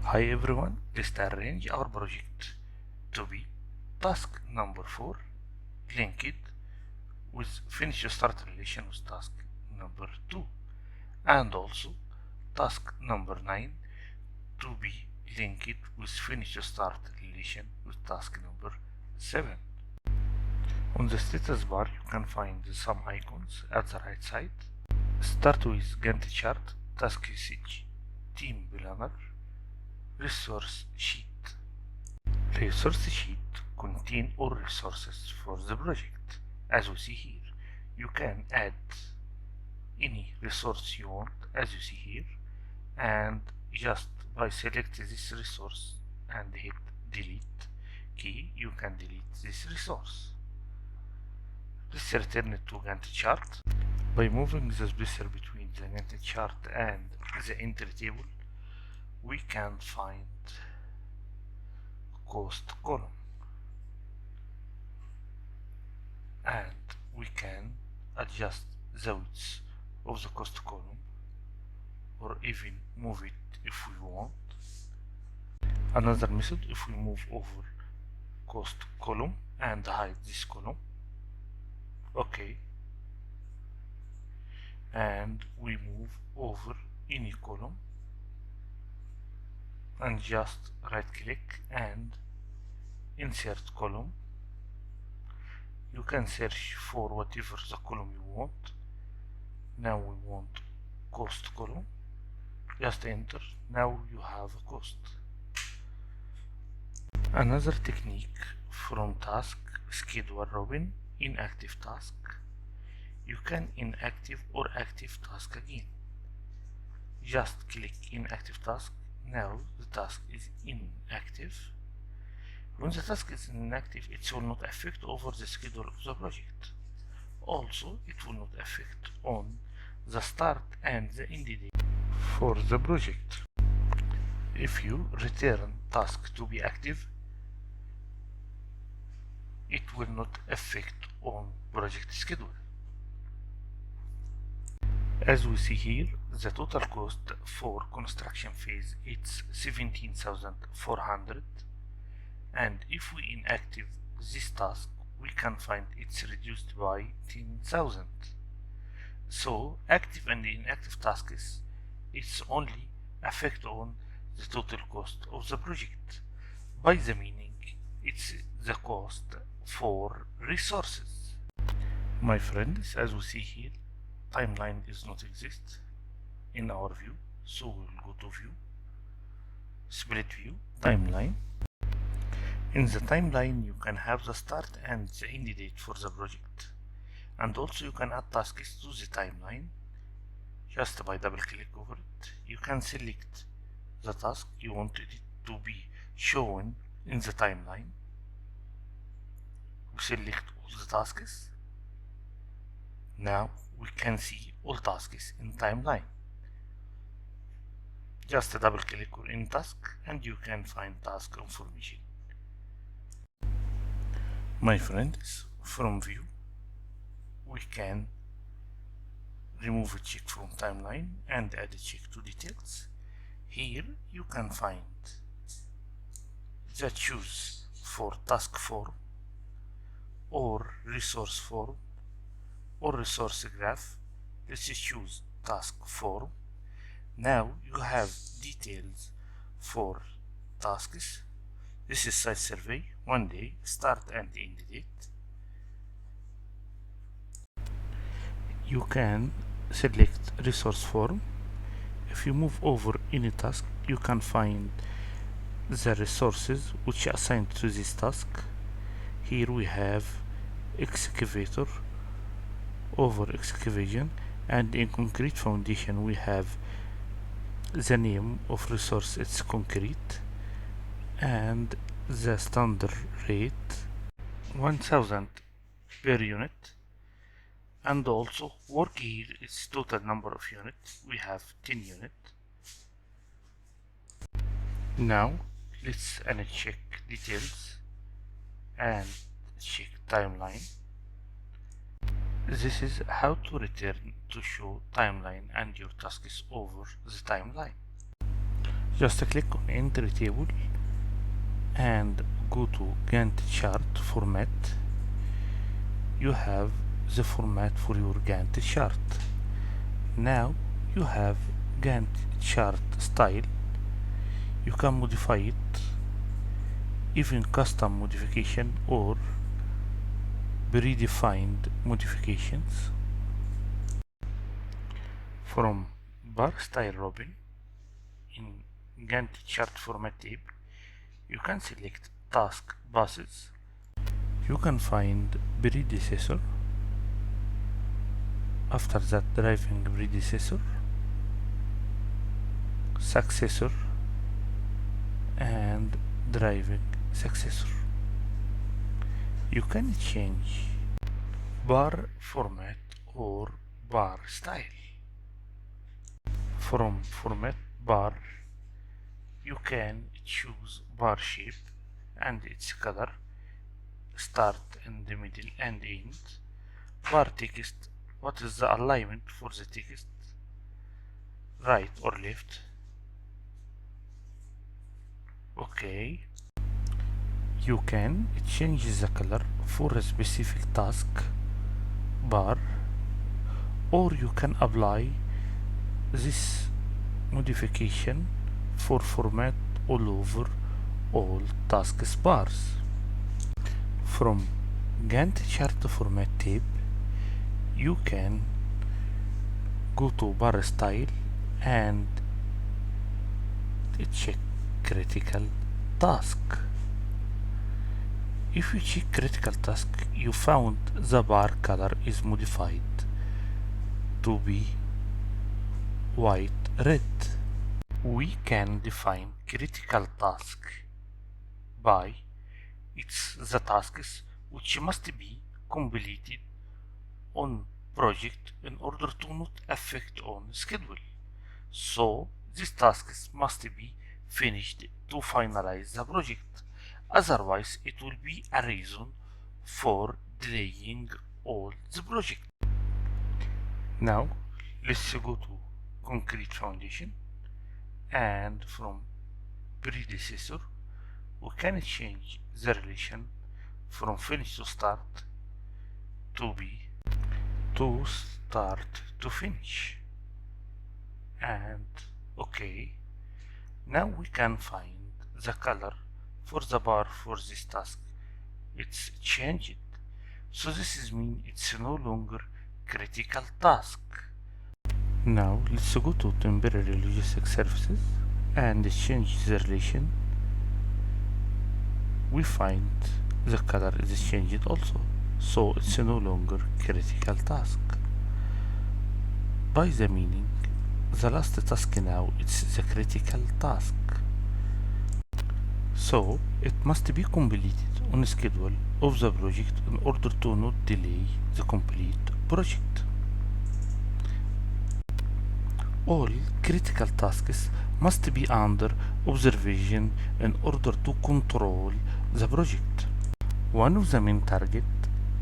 Hi everyone, let's arrange our project to be task number 4 linked with finish start relation with task number 2, and also task number 9 to be linked with finish start relation with task number 7. On the status bar you can find some icons at the right side. Start with Gantt chart, task usage, team planner, resource sheet. Resource sheet contain all resources for the project. As we see here, you can add any resource you want, as you see here, and just by select this resource and hit delete key, you can delete this resource. Let's return it to Gantt chart. By moving the spacer between the Gantt chart and the entry table, we can find cost column, and we can adjust the width of the cost column or even move it if we want. Another method, if we move over cost column and hide this column, okay, and we move over any column and just right click and insert column. You can search for whatever the column you want. Now we want cost column, just enter. Now you have a cost. Another technique from task schedule Robin, inactive task. You can inactive or active task again. Just click inactive task. Now the task is inactive. When the task is inactive, it will not affect over the schedule of the project. Also, it will not affect on the start and the end date for the project. If you return task to be active, it will not affect on project schedule. As we see here, the total cost for construction phase is 17,400, and if we inactive this task, we can find it's reduced by 10,000. So active and inactive tasks, it's only affect on the total cost of the project. By the meaning, it's the cost for resources. My friends, as we see here, timeline does not exist in our view, so we'll go to view, split view, timeline. In the timeline you can have the start and the end date for the project, and also you can add tasks to the timeline just by double click over it. You can select the task you wanted it to be shown in the timeline. We select all the tasks. Now we can see all tasks in timeline. Just double click on any task and you can find task information. My friends, from view we can remove a check from timeline and add a check to details. Here you can find the choose for task form or resource form or resource graph. Let's choose task form. Now you have details for tasks. This is site survey, 1 day, start and end date. You can select resource form. If you move over any task, you can find the resources which are assigned to this task. Here we have excavator over excavation, and in concrete foundation we have the name of resource, it's concrete, and the standard rate 1000 per unit, and also work here is total number of units. We have 10 units. Now let's check details and check timeline. This is how to return to show timeline and your tasks over the timeline. Just click on Entry Table and go to Gantt chart format. You have the format for your Gantt chart. Now you have Gantt chart style. You can modify it, even custom modification or predefined modifications. From bar style Robin in Gantt chart format tab, you can select task buses. You can find predecessor, after that driving predecessor, successor, and driving successor. You can change bar format or bar style. From format bar, you can choose bar shape and its color, start in the middle and end. Bar text, what is the alignment for the text, right or left. Okay. You can change the color for a specific task bar, or you can apply this modification for format all over all tasks bars. From Gantt chart format tab, you can go to bar style and check critical task. If you check critical task, you found the bar color is modified to be white red. We can define critical task by it's the tasks which must be completed on project in order to not affect on schedule. So these tasks must be finished to finalize the project. Otherwise, it will be a reason for delaying all the project. Now, let's go to concrete foundation, and from predecessor, we can change the relation from finish to start to be to start to finish. And okay, now we can find the color for the bar for this task. It's changed. So this is mean it's no longer critical task. Now let's go to temporary logistic services and change the relation. We find the color is changed also, so it's no longer critical task. By the meaning, the last task now it's the critical task. So it must be completed on schedule of the project in order to not delay the complete project. All critical tasks must be under observation in order to control the project. One of the main targets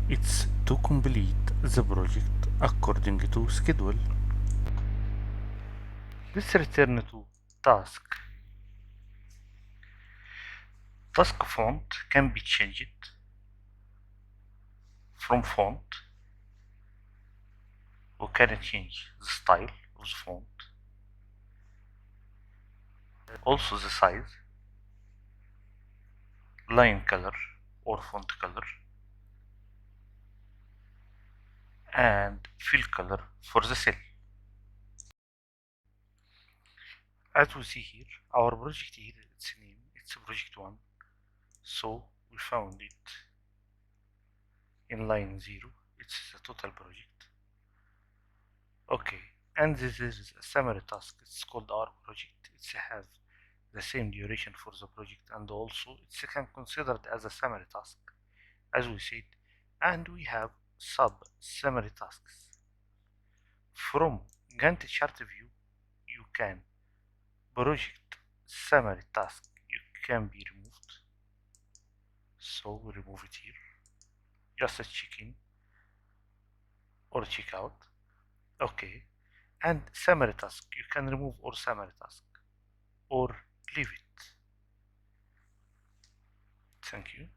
is to complete the project according to schedule. Let's return to task. Task font can be changed from font. We can change the style of the font, also the size, line color or font color, and fill color for the cell. As we see here, our project here, its name, it's project 1. So we found it in line 0. It's the total project. Okay, and this is a summary task. It's called our project. It has the same duration for the project, and also it's considered as a summary task, as we said. And we have sub summary tasks. From Gantt chart view, you can project summary task. You can be removed. So we remove it here. Just a check in or check out. Okay, and summary task, you can remove or summary task. or leave it. Thank you.